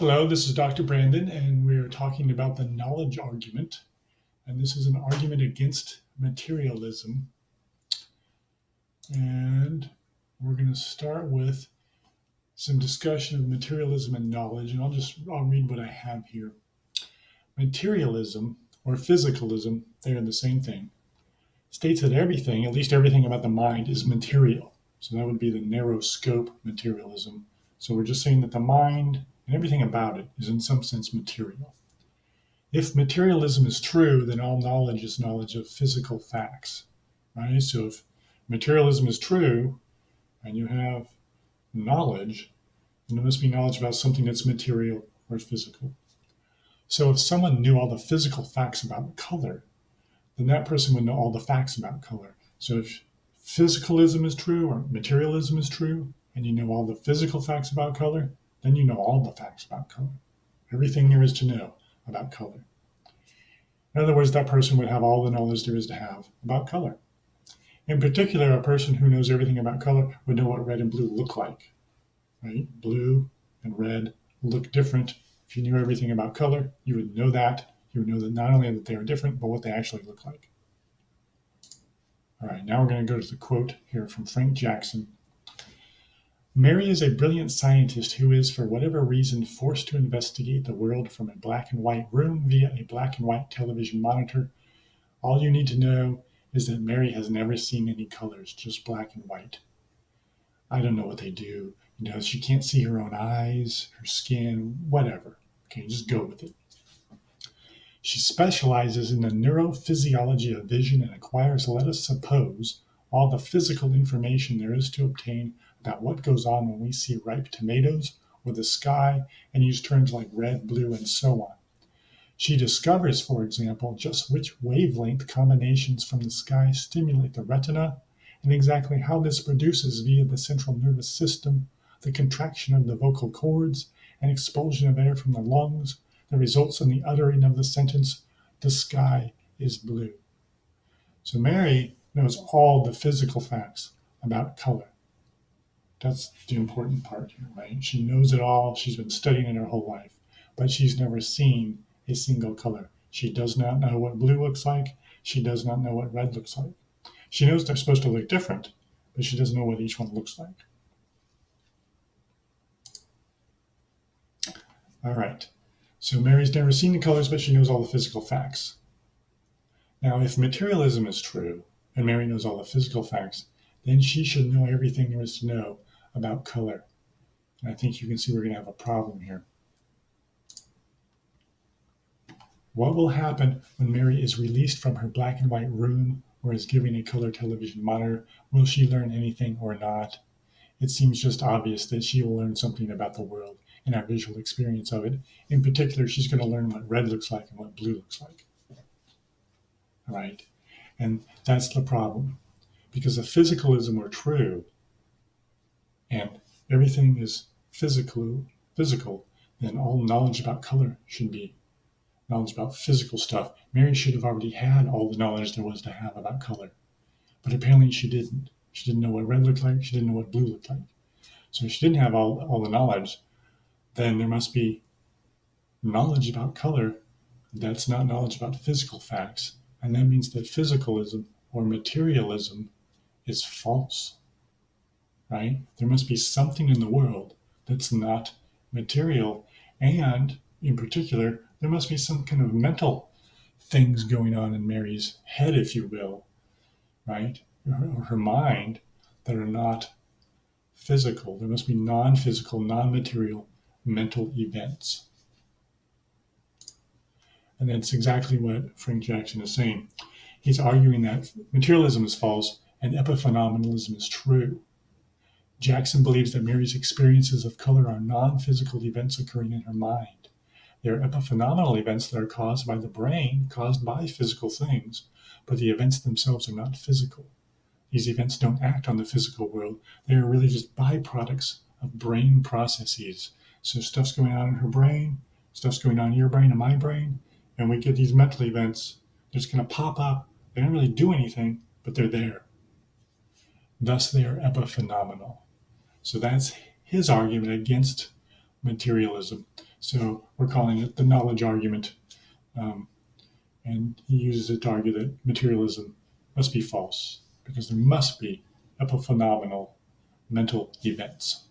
Hello, this is Dr. Brandon, and we're talking about the knowledge argument. And this is an argument against materialism. And we're going to start with some discussion of materialism and knowledge. And I'll read what I have here. Materialism or physicalism, they're the same thing, states that everything, at least everything about the mind, is material. So that would be the narrow scope materialism. So we're just saying that the mind and everything about it is in some sense material. If materialism is true, then all knowledge is knowledge of physical facts, right? So if materialism is true and you have knowledge, then there must be knowledge about something that's material or physical. So if someone knew all the physical facts about color, then that person would know all the facts about color. So if physicalism is true or materialism is true, and you know all the physical facts about color, then you know all the facts about color. Everything there is to know about color. In other words, that person would have all the knowledge there is to have about color. In particular, a person who knows everything about color would know what red and blue look like, right? Blue and red look different. If you knew everything about color, you would know that. You would know that not only that they are different, but what they actually look like. All right, now we're going to go to the quote here from Frank Jackson. Mary is a brilliant scientist who is, for whatever reason, forced to investigate the world from a black and white room via a black and white television monitor. All you need to know is that Mary has never seen any colors, just black and white. I don't know what they do. She can't see her own eyes, her skin, whatever. Okay, just go with it. She specializes in the neurophysiology of vision and acquires, let us suppose, all the physical information there is to obtain about what goes on when we see ripe tomatoes or the sky and use terms like red, blue, and so on. She discovers, for example, just which wavelength combinations from the sky stimulate the retina and exactly how this produces via the central nervous system the contraction of the vocal cords and expulsion of air from the lungs that results in the uttering of the sentence, "The sky is blue." So Mary knows all the physical facts about color. That's the important part here, right? She knows it all. She's been studying it her whole life, but she's never seen a single color. She does not know what blue looks like. She does not know what red looks like. She knows they're supposed to look different, but she doesn't know what each one looks like. All right. So Mary's never seen the colors, but she knows all the physical facts. Now, if materialism is true, and Mary knows all the physical facts, then she should know everything there is to know about color. And I think you can see we're going to have a problem here. What will happen when Mary is released from her black and white room or is given a color television monitor? Will she learn anything or not? It seems just obvious that she will learn something about the world and our visual experience of it. In particular, she's going to learn what red looks like and what blue looks like. All right? And that's the problem. Because if physicalism were true and everything is physical, then all knowledge about color should be knowledge about physical stuff. Mary should have already had all the knowledge there was to have about color. But apparently she didn't. She didn't know what red looked like. She didn't know what blue looked like. So if she didn't have all the knowledge, then there must be knowledge about color that's not knowledge about physical facts. And that means that physicalism or materialism is false, right? There must be something in the world that's not material. And in particular, there must be some kind of mental things going on in Mary's head, if you will, right? Or her mind that are not physical. There must be non-physical, non-material mental events. And that's exactly what Frank Jackson is saying. He's arguing that materialism is false and epiphenomenalism is true. Jackson believes that Mary's experiences of color are non-physical events occurring in her mind. They are epiphenomenal events that are caused by the brain, caused by physical things, but the events themselves are not physical. These events don't act on the physical world. They are really just byproducts of brain processes. So stuff's going on in her brain, stuff's going on in your brain and my brain, and we get these mental events. They're just going to pop up. They don't really do anything, but they're there. Thus, they are epiphenomenal. So that's his argument against materialism. So we're calling it the knowledge argument. Um, and he uses it to argue that materialism must be false because there must be epiphenomenal mental events.